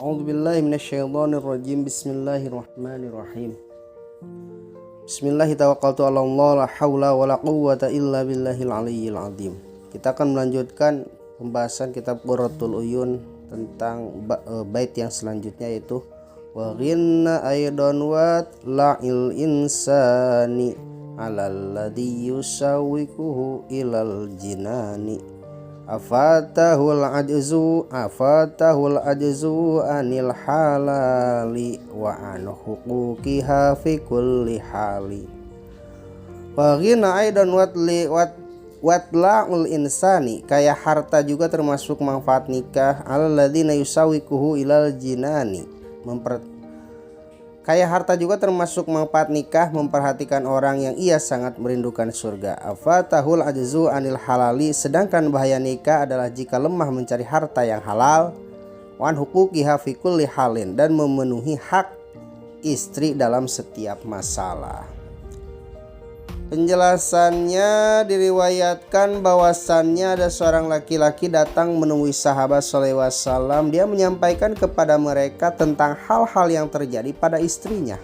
A'udzubillahi minasyaitonirrajim. Bismillahirrahmanirrahim. Bismillahi tawakkaltu 'alallah la haula wala quwwata illa billahil aliyyil azim. Kita akan melanjutkan pembahasan kitab Qurratul Uyun tentang bait yang selanjutnya, yaitu wa ghinna aidan wa la'il insani 'alal ladzi yusawwikuhu ilal jinani. Afatahul ajzu anil halali wa an huquqiha fi kulli hali. Wa ghina aidan watla'ul insani, kayak harta juga termasuk manfaat nikah. Alladzina yusawikuhu ilal jinani, kayak harta juga termasuk manfaat nikah, memperhatikan orang yang ia sangat merindukan surga. Afatahul ajzu anil halali, sedangkan bahaya nikah adalah jika lemah mencari harta yang halal. Wan huquqiha fi kulli halin, dan memenuhi hak istri dalam setiap masalah. Penjelasannya diriwayatkan bahwasannya ada seorang laki-laki datang menemui sahabat sallallahu alaihi wasallam. Dia menyampaikan kepada mereka tentang hal-hal yang terjadi pada istrinya.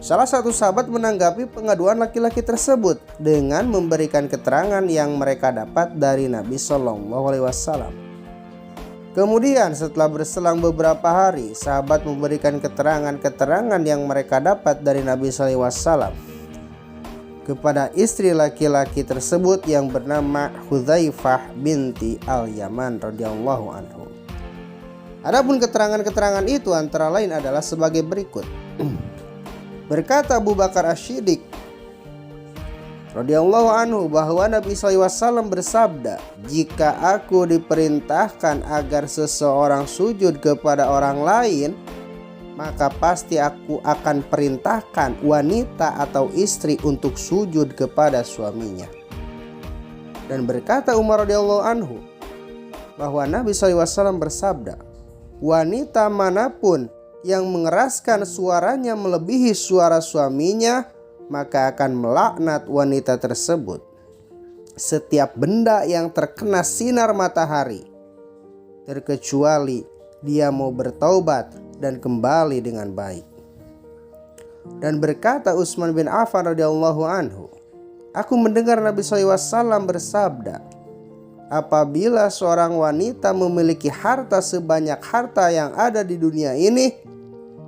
Salah satu sahabat menanggapi pengaduan laki-laki tersebut dengan memberikan keterangan yang mereka dapat dari Nabi sallallahu alaihi wasallam. Kemudian setelah berselang beberapa hari, sahabat memberikan keterangan yang mereka dapat dari Nabi sallallahu alaihi wasallam kepada istri laki-laki tersebut yang bernama Hudzaifah binti Al-Yaman radhiyallahu anhu. Adapun keterangan itu antara lain adalah sebagai berikut. Berkata Abu Bakar Asy-Siddiq radhiyallahu anhu bahwa Nabi SAW bersabda, "Jika aku diperintahkan agar seseorang sujud kepada orang lain, maka pasti aku akan perintahkan wanita atau istri untuk sujud kepada suaminya." Dan berkata Umar radhiyallahu anhu bahwa Nabi SAW bersabda, "Wanita manapun yang mengeraskan suaranya melebihi suara suaminya, maka akan melaknat wanita tersebut. Setiap benda yang terkena sinar matahari, terkecuali dia mau bertaubat dan kembali dengan baik." Dan berkata Utsman bin Affan radhiyallahu anhu, "Aku mendengar Nabi SAW bersabda, apabila seorang wanita memiliki harta sebanyak harta yang ada di dunia ini,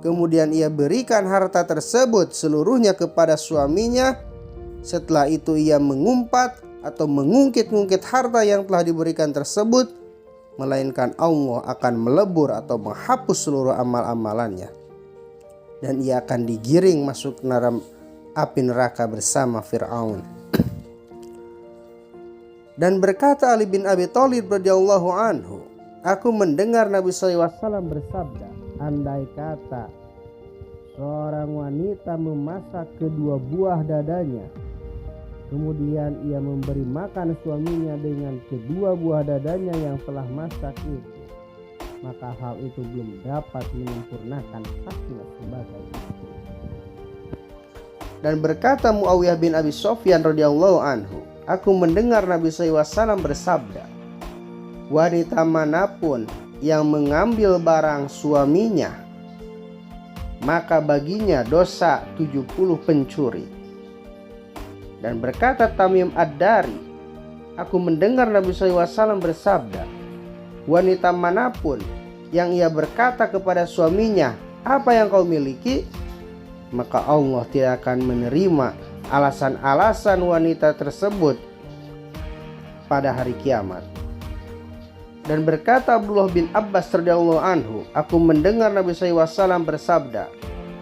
kemudian ia berikan harta tersebut seluruhnya kepada suaminya, setelah itu ia mengumpat atau mengungkit-ungkit harta yang telah diberikan tersebut, melainkan Allah akan melebur atau menghapus seluruh amal-amalannya, dan ia akan digiring masuk api neraka bersama Fir'aun." Dan berkata Ali bin Abi Thalib radhiyallahu anhu, "Aku mendengar Nabi SAW bersabda, andai kata seorang wanita memasak kedua buah dadanya, kemudian ia memberi makan suaminya dengan kedua buah dadanya yang telah masak itu, maka hal itu belum dapat menyempurnakan haknya sebagai istri." Dan berkata Muawiyah bin Abi Sufyan radhiyallahu anhu, "Aku mendengar Nabi SAW bersabda, wanita manapun yang mengambil barang suaminya, maka baginya dosa 70 pencuri." Dan berkata Tamim Ad-Dari, "Aku mendengar Nabi SAW bersabda, wanita manapun yang ia berkata kepada suaminya, 'Apa yang kau miliki?' maka Allah tidak akan menerima alasan-alasan wanita tersebut pada hari kiamat." Dan berkata Abdullah bin Abbas radhiyallahu anhu, "Aku mendengar Nabi SAW bersabda,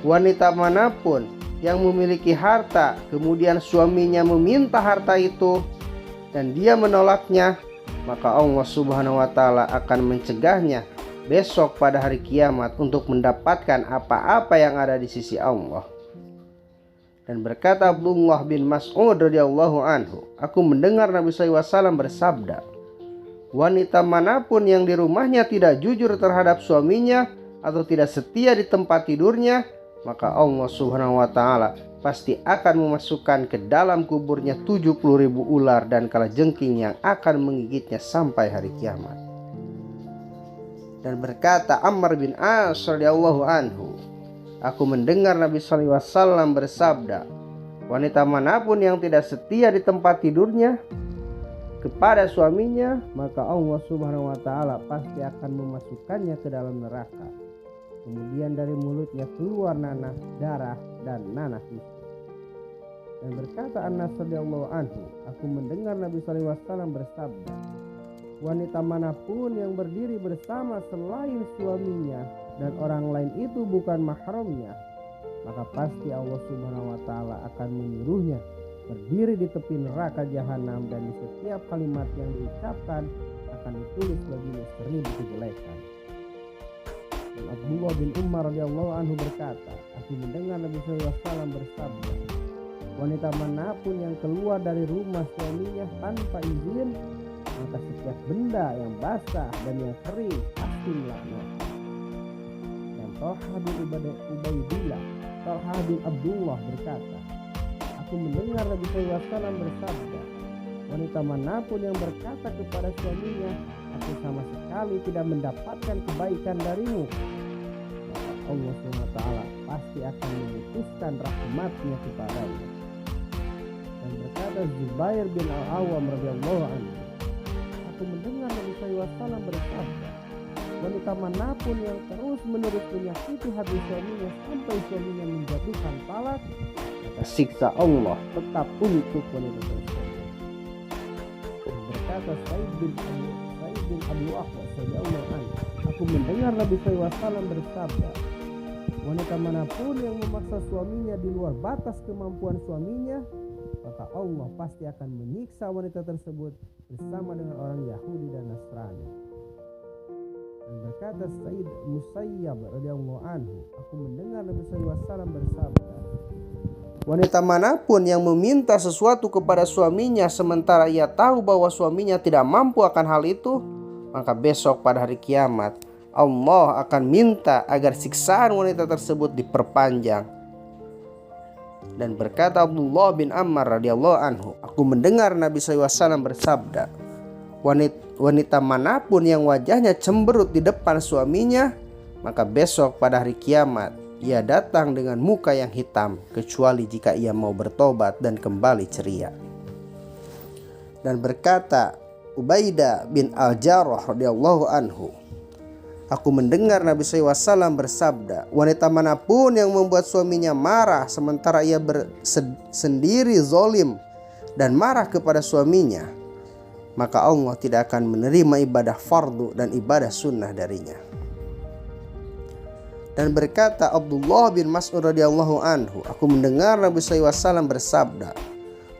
wanita manapun yang memiliki harta, kemudian suaminya meminta harta itu dan dia menolaknya, maka Allah Subhanahu wa ta'ala akan mencegahnya besok pada hari kiamat untuk mendapatkan apa-apa yang ada di sisi Allah." Dan berkata Abdullah bin Mas'ud radhiyallahu anhu, "Aku mendengar Nabi SAW bersabda, wanita manapun yang di rumahnya tidak jujur terhadap suaminya atau tidak setia di tempat tidurnya, maka Allah Subhanahu wa ta'ala pasti akan memasukkan ke dalam kuburnya 70.000 ular dan kalajengking yang akan menggigitnya sampai hari kiamat." Dan berkata Ammar bin As radhiyallahu anhu, aku mendengar Nabi sallallahu alaihi wasallam bersabda, wanita manapun yang tidak setia di tempat tidurnya kepada suaminya, maka Allah Subhanahu wa taala pasti akan memasukkannya ke dalam neraka. Kemudian dari mulutnya keluar nanah darah dan nanah susu. Dan berkata Anas radhiyallahu anhu, aku mendengar Nabi sallallahu alaihi wasallam bersabda, wanita manapun yang berdiri bersama selain suaminya dan orang lain itu bukan mahramnya, maka pasti Allah Subhanahu wa taala akan menyuruhnya berdiri di tepi neraka jahanam, dan di setiap kalimat yang diucapkan akan ditulis baginya 1000 kejelekan. Dan Abdullah bin Umar radhiyallahu anhu berkata, aku mendengar Nabi sallallahu alaihi wasallam bersabda, wanita manapun yang keluar dari rumah suaminya tanpa izin, maka setiap benda yang basah dan yang kering pasti melaknat. Dan Talha bin Ubaidillah, Talha bin Abdullah berkata, aku mendengar Nabi sallallahu alaihi wasallam bersabda, wanita manapun yang berkata kepada suaminya, aku sama sekali tidak mendapatkan kebaikan darimu, maka Allah SWT pasti akan memutuskan rahmatnya kepadanya. Dan berkata Zubair bin Al-Awwam radhiyallahu anhu, aku mendengar Nabi sallallahu alaihi wasallam bersabda, wanita manapun yang terus menerus menyakiti hati suaminya sampai suaminya menjatuhkan talak, maka siksa Allah tetap untuk wanita tersebut. Berkata Sa'id bin Abu Waqqas radhiyallahu anhu, aku mendengar Nabi sallallahu alaihi wasallam bersabda, wanita manapun yang memaksa suaminya di luar batas kemampuan suaminya, maka Allah pasti akan menyiksa wanita tersebut bersama dengan orang Yahudi dan Nasrani. Dan berkata Sa'id Musayyab radhiyallahu anhu, aku mendengar Nabi sallallahu alaihi wasallam bersabda, wanita manapun yang meminta sesuatu kepada suaminya sementara ia tahu bahwa suaminya tidak mampu akan hal itu, maka besok pada hari kiamat Allah akan minta agar siksaan wanita tersebut diperpanjang. Dan berkata Abdullah bin Ammar radhiyallahu anhu, aku mendengar Nabi sallallahu alaihi wasallam bersabda, wanita manapun yang wajahnya cemberut di depan suaminya, maka besok pada hari kiamat ia datang dengan muka yang hitam, kecuali jika ia mau bertobat dan kembali ceria. Dan berkata Ubaidah bin Al-Jarrah radhiyallahu anhu, aku mendengar Nabi sallallahu alaihi wasallam bersabda, wanita manapun yang membuat suaminya marah sementara ia sendiri zalim dan marah kepada suaminya, maka Allah tidak akan menerima ibadah fardu dan ibadah sunnah darinya. Dan berkata Abdullah bin Mas'ud radhiyallahu anhu, aku mendengar Nabi sallallahu alaihi wasallam bersabda,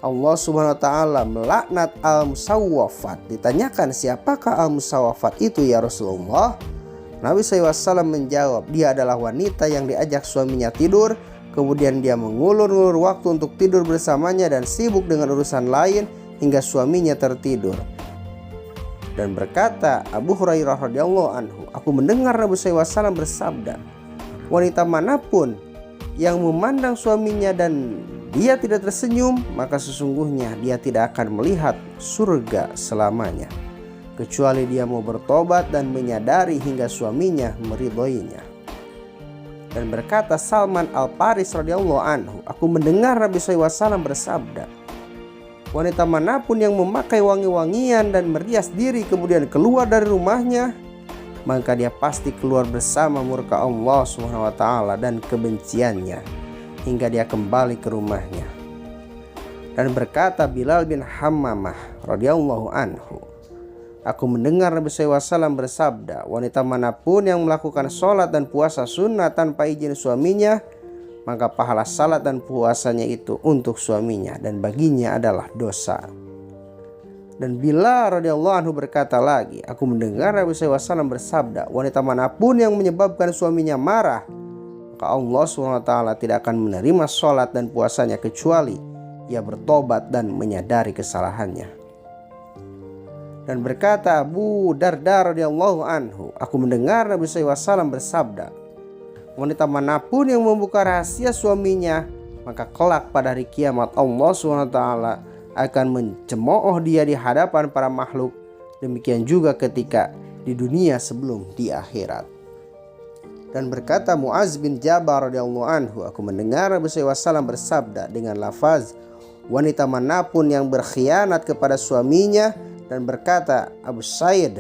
Allah Subhanahu wa taala melaknat al-musawwafat. Ditanyakan, siapakah al-musawwafat itu ya Rasulullah? Nabi sallallahu alaihi wasallam menjawab, dia adalah wanita yang diajak suaminya tidur, kemudian dia mengulur-ulur waktu untuk tidur bersamanya dan sibuk dengan urusan lain hingga suaminya tertidur. Dan berkata Abu Hurairah radhiyallahu anhu, aku mendengar Nabi sallallahu alaihi wasallam bersabda, wanita manapun yang memandang suaminya dan dia tidak tersenyum, maka sesungguhnya dia tidak akan melihat surga selamanya, kecuali dia mau bertobat dan menyadari hingga suaminya meridhoinya. Dan berkata Salman Al-Faris radhiyallahu anhu, aku mendengar Nabi sallallahu alaihi wasallam bersabda, wanita manapun yang memakai wangi-wangian dan merias diri kemudian keluar dari rumahnya, maka dia pasti keluar bersama murka Allah Subhanahu wa taala dan kebenciannya hingga dia kembali ke rumahnya. Dan berkata Bilal bin Hammamah radhiyallahu anhu, aku mendengar Nabi sallallahu alaihi wasallam bersabda, wanita manapun yang melakukan sholat dan puasa sunnah tanpa izin suaminya, maka pahala salat dan puasanya itu untuk suaminya dan baginya adalah dosa. Dan Bilal radhiyallahu anhu berkata lagi, aku mendengar Nabi sallallahu alaihi wasallam bersabda, wanita manapun yang menyebabkan suaminya marah, maka Allah SWT tidak akan menerima sholat dan puasanya kecuali ia bertobat dan menyadari kesalahannya. Dan berkata Abu Darda radhiyallahu anhu, aku mendengar Nabi sallallahu alaihi wasallam bersabda, wanita manapun yang membuka rahasia suaminya, maka kelak pada hari kiamat Allah SWT akan mencemooh dia di hadapan para makhluk. Demikian juga ketika di dunia sebelum di akhirat. Dan berkata Muaz bin Jabal radhiyallahu anhu, aku mendengar Nabi SAW bersabda dengan lafaz, wanita manapun yang berkhianat kepada suaminya. Dan berkata Abu Sa'id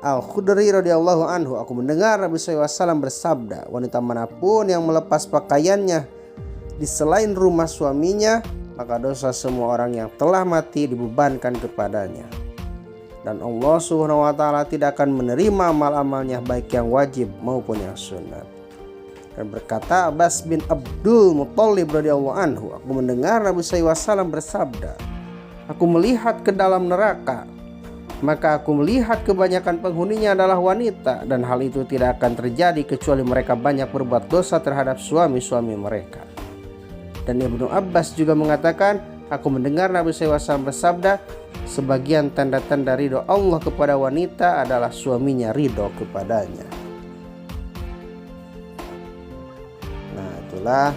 Al-Khudri radhiyallahu anhu, aku mendengar Nabi SAW bersabda, wanita manapun yang melepas pakaiannya di selain rumah suaminya, maka dosa semua orang yang telah mati dibebankan kepadanya. Dan Allah Subhanahu wa taala tidak akan menerima amal-amalnya baik yang wajib maupun yang sunat. Dan berkata Abbas bin Abdul Muthalib radhiyallahu anhu, aku mendengar Nabi SAW bersabda, aku melihat ke dalam neraka, maka aku melihat kebanyakan penghuninya adalah wanita, dan hal itu tidak akan terjadi kecuali mereka banyak berbuat dosa terhadap suami-suami mereka. Dan Ibnu Abbas juga mengatakan, aku mendengar Nabi SAW bersabda, sebagian tanda-tanda ridho Allah kepada wanita adalah suaminya ridho kepadanya. Nah itulah,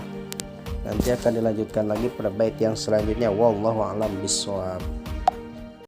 nanti akan dilanjutkan lagi pada bait yang selanjutnya. Wallahu a'lam bishawab.